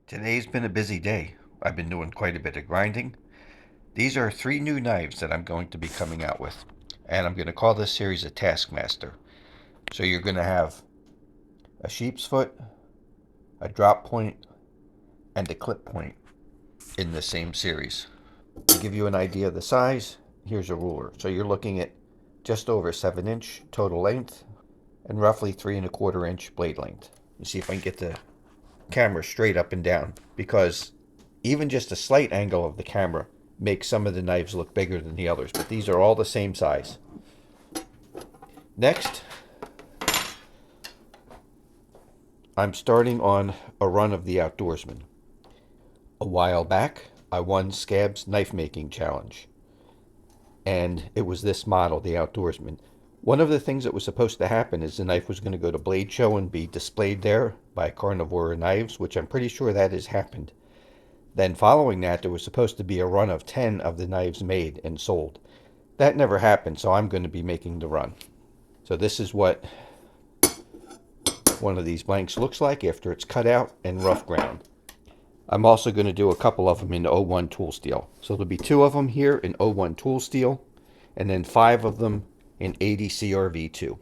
Today's been a busy day. I've been doing quite a bit of grinding. These are three new knives that I'm going to be coming out with, and I'm going to call this series a Taskmaster. So you're going to have a sheep's foot, a drop point, and a clip point in the same series. To give you an idea of the size, here's a ruler. So you're looking at just over 7-inch total length and roughly 3¼ inch blade length. You see if I can get the camera straight up and down, because even just a slight angle of the camera makes some of the knives look bigger than the others, but these are all the same size. Next, I'm starting on a run of the Outdoorsman. A while back, I won Scab's knife making challenge, and it was this model, the Outdoorsman. One of the things that was supposed to happen is the knife was going to go to Blade Show and be displayed there by Carnivora Knives, which I'm pretty sure that has happened. Then following that, there was supposed to be a run of 10 of the knives made and sold. That never happened, so I'm going to be making the run. So this is what one of these blanks looks like after it's cut out and rough ground. I'm also going to do a couple of them in O1 tool steel. So there'll be 2 of them here in O1 tool steel, and then 5 of them in 80 CRV2.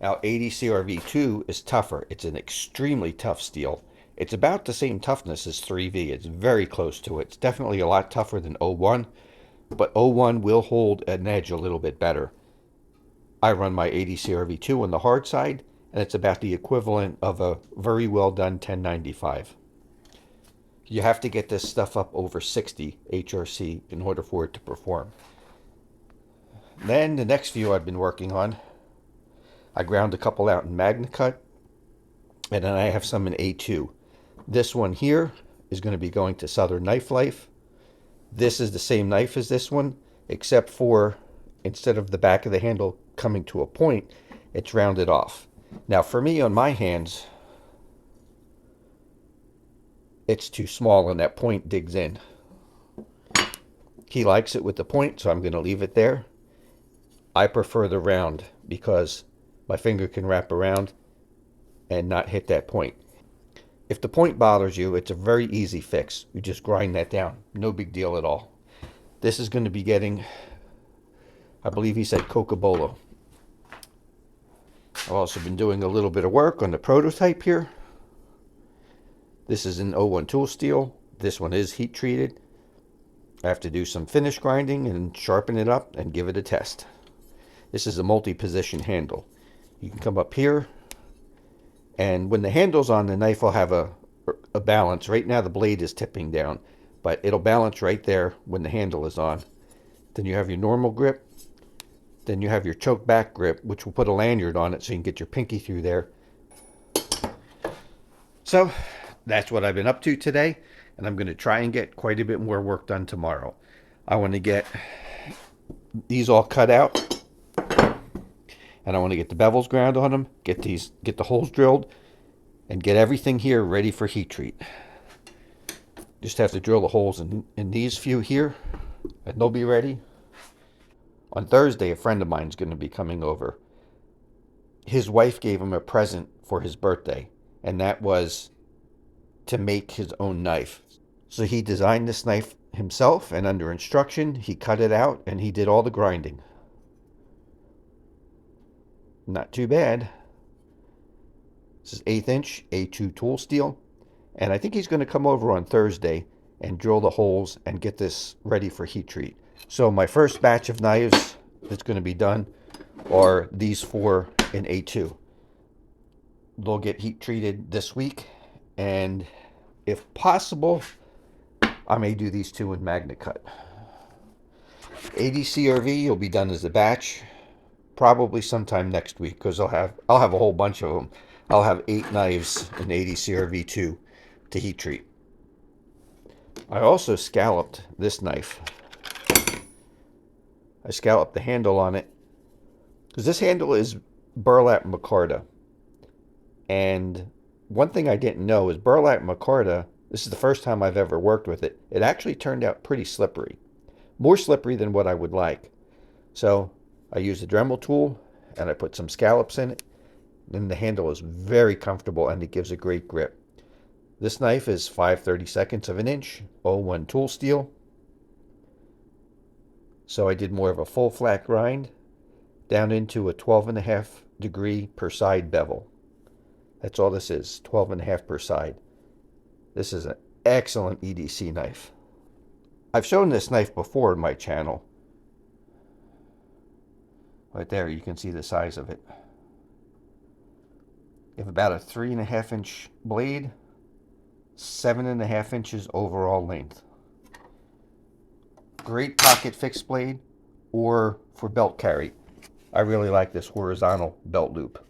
Now 80 CRV2 is tougher. It's an extremely tough steel. It's about the same toughness as 3V. It's very close to it. It's definitely a lot tougher than O1, but O1 will hold an edge a little bit better. I run my 80 CRV2 on the hard side, and it's about the equivalent of a very well done 1095. You have to get this stuff up over 60 HRC in order for it to perform. Then the next few I've been working on, I ground a couple out in MagnaCut, and then I have some in A2. This one here is going to be going to Southern Knife Life. This is the same knife as this one, except for instead of the back of the handle coming to a point, it's rounded off. Now for me on my hands, it's too small and that point digs in. He likes it with the point, so I'm going to leave it there. I prefer the round because my finger can wrap around and not hit that point. If the point bothers you, it's a very easy fix. You just grind that down. No big deal at all. This is going to be getting, I believe he said Cocobolo. I've also been doing a little bit of work on the prototype here. This is in O1 tool steel. This one is heat treated. I have to do some finish grinding and sharpen it up and give it a test. This is a multi-position handle. You can come up here, and when the handle's on, the knife will have a balance. Right now the blade is tipping down, but it'll balance right there when the handle is on. Then you have your normal grip. Then you have your choke back grip, which will put a lanyard on it so you can get your pinky through there. So that's what I've been up to today, and I'm going to try and get quite a bit more work done tomorrow. I want to get these all cut out, and I want to get the bevels ground on them, get the holes drilled, and get everything here ready for heat treat. Just have to drill the holes in these few here, and they'll be ready. On Thursday, a friend of mine is going to be coming over. His wife gave him a present for his birthday, and that was to make his own knife. So he designed this knife himself, and under instruction, he cut it out, and he did all the grinding. Not too bad. This is 1/8 inch A2 tool steel, and I think he's going to come over on Thursday and drill the holes and get this ready for heat treat. So my first batch of knives that's going to be done are these 4 in A2. They'll get heat treated this week, and if possible, I may do these 2 in MagnaCut. 80 CRV will be done as a batch, probably sometime next week, because I'll have a whole bunch of them. I'll have 8 knives in 80 CRV2 to heat treat. I also scalloped this knife. I scalloped the handle on it because this handle is burlap micarta. And one thing I didn't know is burlap micarta, this is the first time I've ever worked with it, it actually turned out pretty slippery. More slippery than what I would like. So I used a Dremel tool and I put some scallops in it. Then the handle is very comfortable and it gives a great grip. This knife is 5/32 of an inch, 01 tool steel. So I did more of a full flat grind down into a 12.5 degree per side bevel. That's all this is, 12.5 per side. This is an excellent EDC knife. I've shown this knife before in my channel. Right there, you can see the size of it. You have about a 3.5 inch blade, 7.5 inches overall length. Great pocket fixed blade or for belt carry. I really like this horizontal belt loop.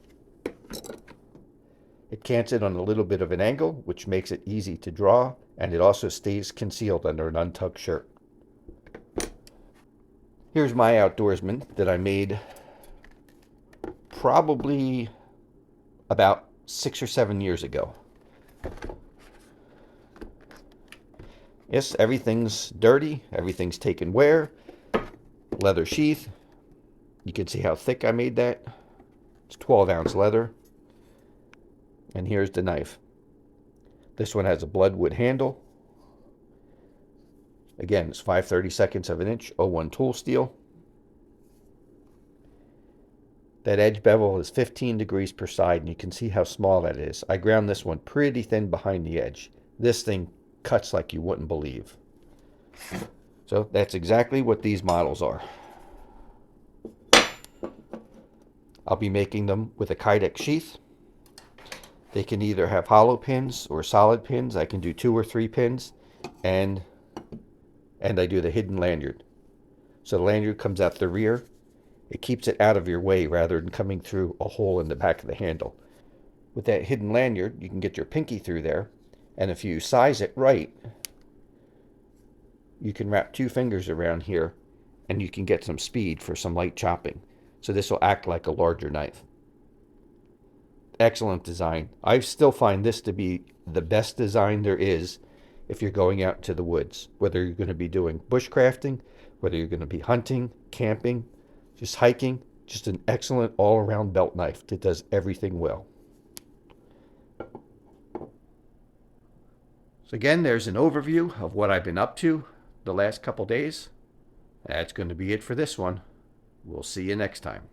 It cants it on a little bit of an angle, which makes it easy to draw, and it also stays concealed under an untucked shirt. Here's my outdoorsman that I made probably about 6 or 7 years ago. Yes, everything's dirty, everything's taken wear. Leather sheath. You can see how thick I made that. It's 12-ounce leather. And here's the knife. This one has a bloodwood handle. Again, it's 5/32 of an inch, 01 tool steel. That edge bevel is 15 degrees per side, and you can see how small that is. I ground this one pretty thin behind the edge. This thing cuts like you wouldn't believe. So that's exactly what these models are. I'll be making them with a Kydex sheath. They can either have hollow pins or solid pins. I can do 2 or 3 pins, and I do the hidden lanyard. So the lanyard comes out the rear. It keeps it out of your way rather than coming through a hole in the back of the handle. With that hidden lanyard, you can get your pinky through there, and if you size it right, you can wrap 2 fingers around here, and you can get some speed for some light chopping. So this will act like a larger knife. Excellent design. I still find this to be the best design there is if you're going out to the woods, whether you're going to be doing bushcrafting, whether you're going to be hunting, camping, just hiking. Just an excellent all-around belt knife that does everything well. So again, there's an overview of what I've been up to the last couple days. That's going to be it for this one. We'll see you next time.